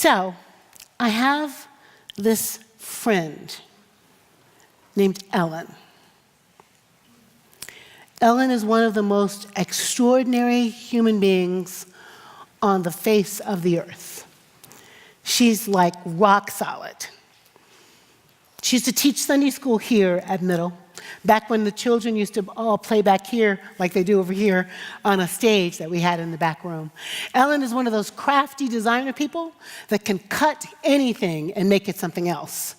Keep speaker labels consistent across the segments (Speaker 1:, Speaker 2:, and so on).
Speaker 1: So, I have this friend named Ellen. Ellen is one of the most extraordinary human beings on the face of the earth. She's like rock solid. She used to teach Sunday school here at Middle, back when the children used to all play back here like they do over here on a stage that we had in the back room. Ellen is one of those crafty designer people that can cut anything and make it something else.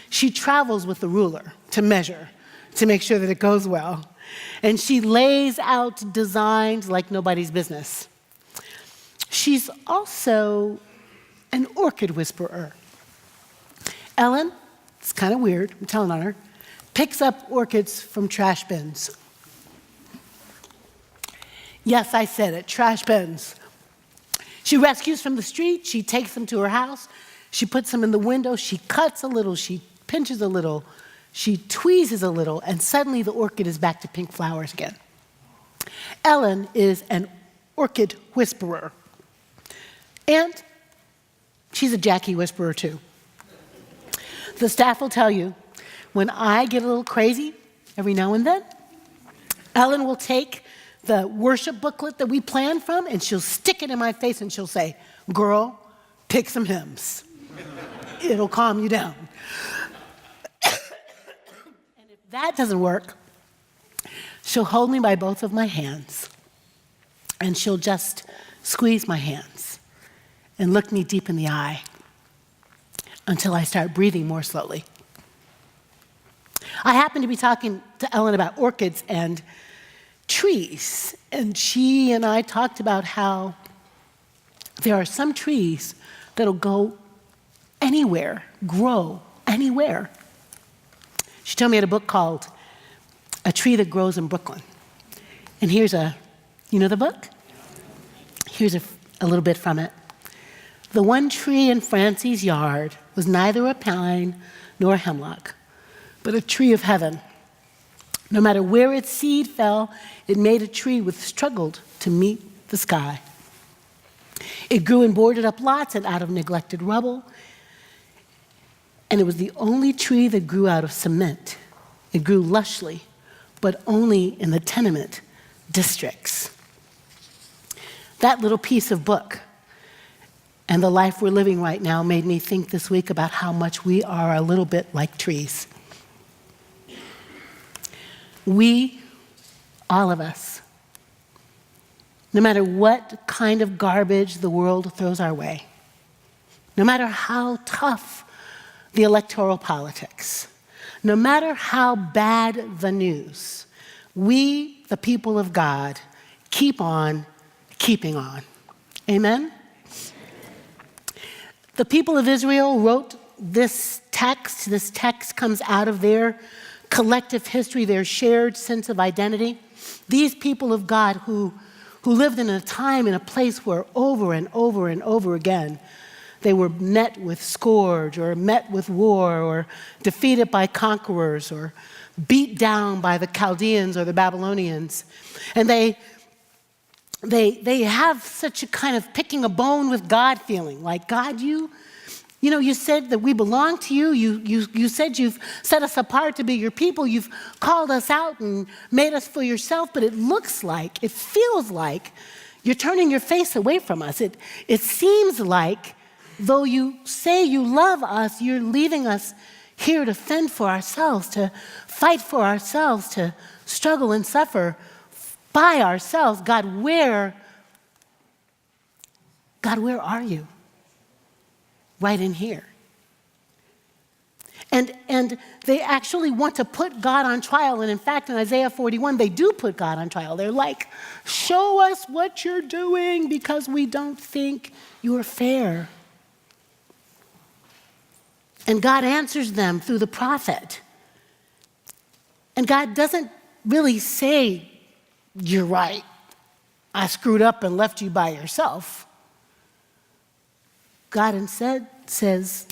Speaker 1: She travels with the ruler to measure, to make sure that it goes well. And she lays out designs like nobody's business. She's also an orchid whisperer. Ellen, it's kind of weird, I'm telling on her, picks up orchids from trash bins. Yes, I said it, trash bins. She rescues from the street, she takes them to her house, she puts them in the window, she cuts a little, she pinches a little, she tweezes a little, and suddenly the orchid is back to pink flowers again. Ellen is an orchid whisperer. And she's a Jacqui whisperer too. The staff will tell you, when I get a little crazy every now and then, Ellen will take the worship booklet that we planned from and she'll stick it in my face and she'll say, "Girl, pick some hymns. It'll calm you down." And if that doesn't work, she'll hold me by both of my hands and she'll just squeeze my hands and look me deep in the eye until I start breathing more slowly. I happened to be talking to Ellen about orchids and trees, and she and I talked about how there are some trees that'll go anywhere, grow anywhere. She told me I had a book called A Tree That Grows in Brooklyn. And here's you know the book? Here's a little bit from it. "The one tree in Francie's yard was neither a pine nor a hemlock, but a tree of heaven. No matter where its seed fell, it made a tree which struggled to meet the sky. It grew in boarded up lots and out of neglected rubble, and it was the only tree that grew out of cement. It grew lushly, but only in the tenement districts." That little piece of book and the life we're living right now made me think this week about how much we are a little bit like trees. We, all of us, no matter what kind of garbage the world throws our way, no matter how tough the electoral politics, no matter how bad the news, we, the people of God, keep on keeping on. Amen? The people of Israel wrote this text. This text comes out of their collective history, their shared sense of identity. These people of God who lived in a time, in a place where over and over and over again, they were met with scourge or met with war or defeated by conquerors or beat down by the Chaldeans or the Babylonians. And they have such a kind of picking a bone with God feeling, like, "God, you said that we belong to you. You said you've set us apart to be your people. You've called us out and made us for yourself, but it feels like you're turning your face away from us. It seems like, though you say you love us, you're leaving us here to fend for ourselves, to fight for ourselves, to struggle and suffer by ourselves. God, where are you?" Right in here. And they actually want to put God on trial. And in fact, in Isaiah 41, they do put God on trial. They're like, "Show us what you're doing because we don't think you're fair." And God answers them through the prophet. And God doesn't really say, "You're right, I screwed up and left you by yourself." God instead says,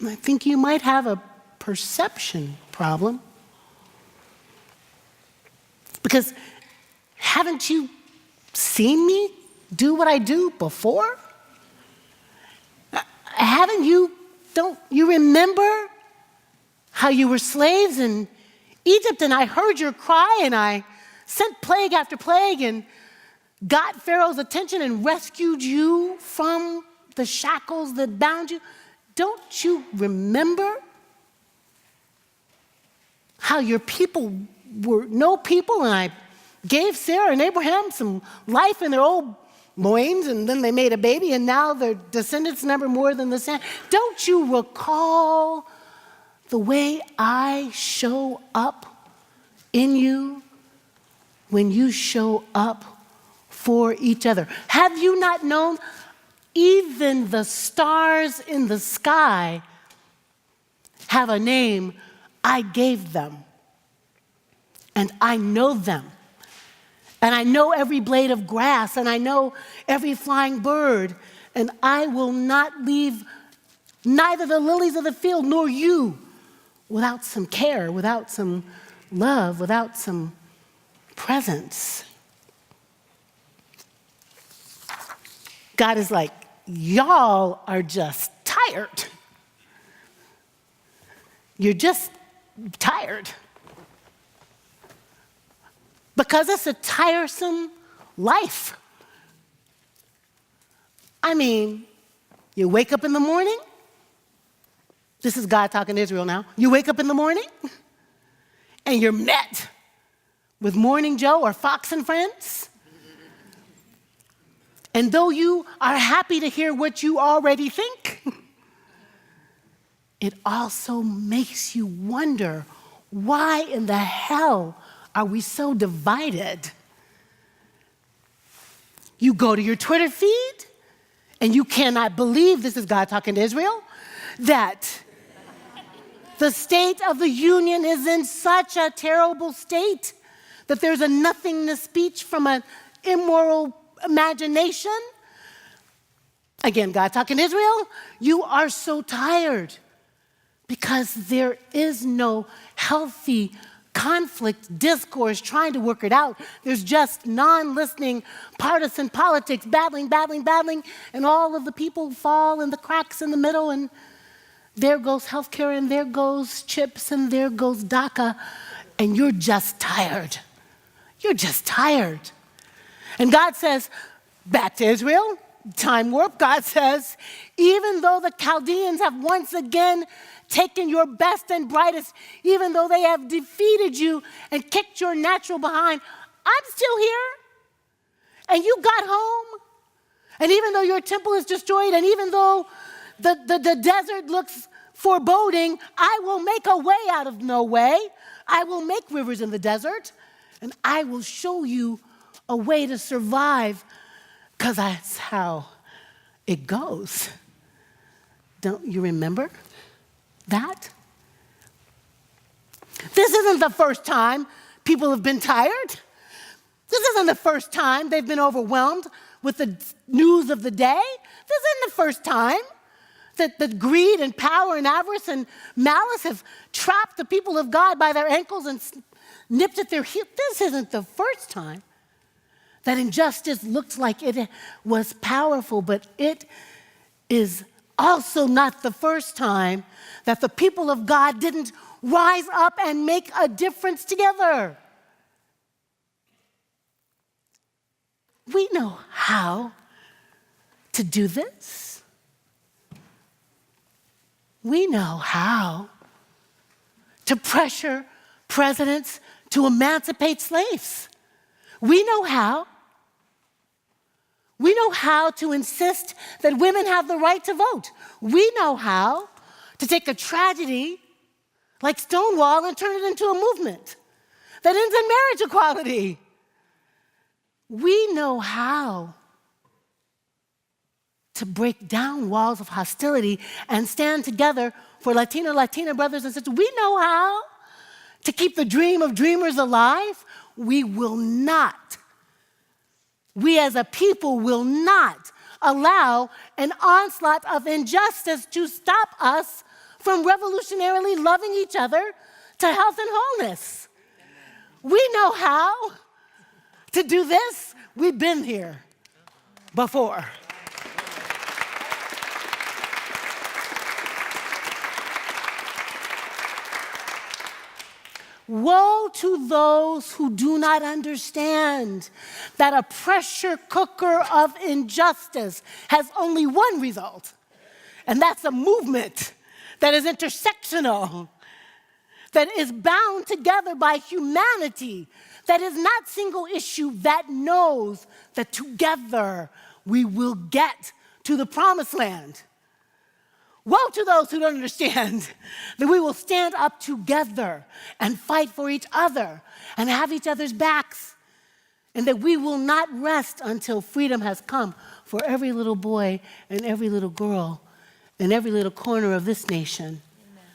Speaker 1: "I think you might have a perception problem. Because haven't you seen me do what I do before? don't you remember how you were slaves in Egypt and I heard your cry and I sent plague after plague and got Pharaoh's attention and rescued you from the shackles that bound you? Don't you remember how your people were no people and I gave Sarah and Abraham some life in their old loins and then they made a baby and now their descendants number more than the sand? Don't you recall the way I show up in you when you show up for each other? Have you not known even the stars in the sky have a name I gave them? And I know them. And I know every blade of grass, and I know every flying bird, and I will not leave neither the lilies of the field nor you without some care, without some love, without some presence. God is like, y'all are just tired. You're just tired. Because it's a tiresome life. I mean, you wake up in the morning. This is God talking to Israel now. You wake up in the morning and you're met with Morning Joe or Fox and Friends. And though you are happy to hear what you already think, it also makes you wonder, why in the hell are we so divided? You go to your Twitter feed and you cannot believe, this is God talking to Israel, that the state of the union is in such a terrible state that there's a nothingness speech from an immoral imagination. Again, God talking to Israel, you are so tired because there is no healthy conflict, discourse, trying to work it out. There's just non-listening partisan politics, battling, and all of the people fall in the cracks in the middle, and there goes healthcare, and there goes chips, and there goes DACA, and you're just tired. You're just tired. And God says, back to Israel, time warp, God says, even though the Chaldeans have once again taken your best and brightest, even though they have defeated you and kicked your natural behind, I'm still here. And you got home. And even though your temple is destroyed, and even though the desert looks foreboding, I will make a way out of no way. I will make rivers in the desert, and I will show you a way to survive, because that's how it goes. Don't you remember that? This isn't the first time people have been tired. This isn't the first time they've been overwhelmed with the news of the day. This isn't the first time that greed and power and avarice and malice have trapped the people of God by their ankles and nipped at their heels. This isn't the first time that injustice looked like it was powerful, but it is also not the first time that the people of God didn't rise up and make a difference together. We know how to do this. We know how to pressure presidents to emancipate slaves. We know how. We know how to insist that women have the right to vote. We know how to take a tragedy like Stonewall and turn it into a movement that ends in marriage equality. We know how to break down walls of hostility and stand together for Latina brothers and sisters. We know how to keep the dream of dreamers alive. We will not. We as a people will not allow an onslaught of injustice to stop us from revolutionarily loving each other to health and wholeness. We know how to do this. We've been here before. woe to those who do not understand that a pressure cooker of injustice has only one result, and that's a movement that is intersectional, that is bound together by humanity, that is not single issue, that knows that together we will get to the promised land. Woe to those who don't understand that we will stand up together and fight for each other and have each other's backs, and that we will not rest until freedom has come for every little boy and every little girl in every little corner of this nation. Amen.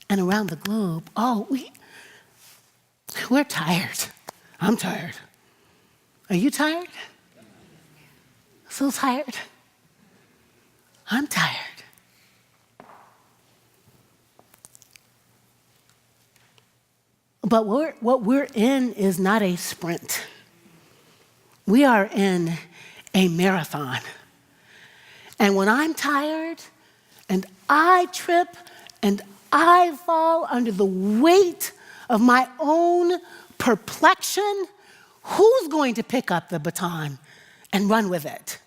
Speaker 1: And around the globe. Oh, we're tired. I'm tired. Are you tired? So tired. I'm tired. But what we're in is not a sprint. We are in a marathon. And when I'm tired and I trip and I fall under the weight of my own perplexion, who's going to pick up the baton and run with it?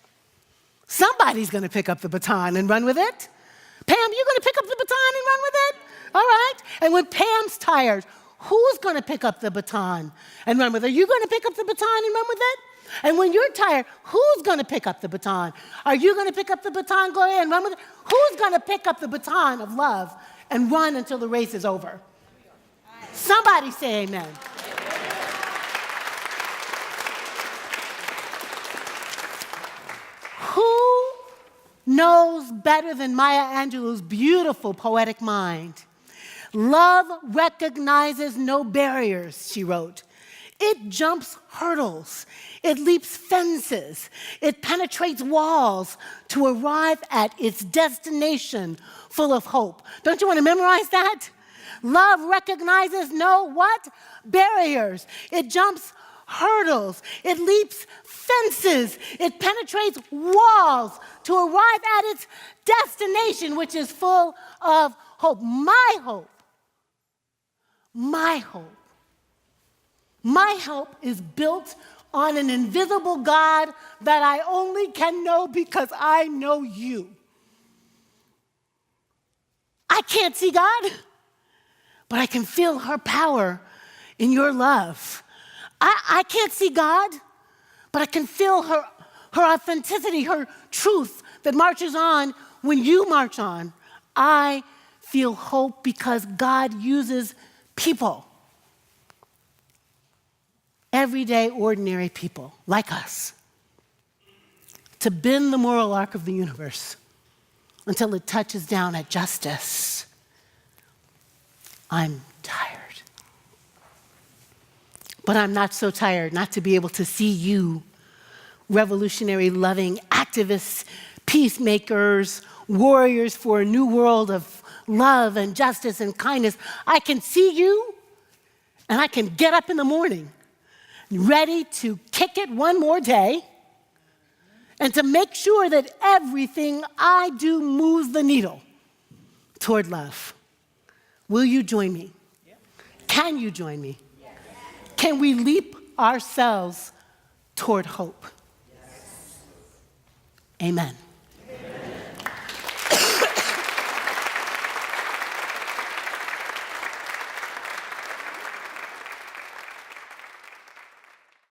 Speaker 1: Somebody's going to pick up the baton and run with it. Pam, you going to pick up the baton and run with it? All right. And when Pam's tired, who's going to pick up the baton and run with it? Are you going to pick up the baton and run with it? And when you're tired, who's going to pick up the baton? Are you going to pick up the baton, Gloria, and run with it? Who's going to pick up the baton of love and run until the race is over? Somebody say amen. Who knows better than Maya Angelou's beautiful poetic mind? Love recognizes no barriers, she wrote. It jumps hurdles. It leaps fences. It penetrates walls to arrive at its destination full of hope. Don't you want to memorize that? Love recognizes no what? Barriers. It jumps hurdles. It leaps fences. It penetrates walls to arrive at its destination, which is full of hope. My hope is built on an invisible God that I only can know because I know you. I can't see God, but I can feel her power in your love. I can't see God, but I can feel her authenticity, her truth that marches on when you march on. I feel hope because God uses people. Everyday, ordinary people like us to bend the moral arc of the universe until it touches down at justice. I'm tired. But I'm not so tired not to be able to see you, revolutionary, loving activists, peacemakers, warriors for a new world of love and justice and kindness. I can see you, and I can get up in the morning ready to kick it one more day and to make sure that everything I do moves the needle toward love. Will you join me? Yeah. Can you join me? Yes. Can we leap ourselves toward hope? Yes. Amen.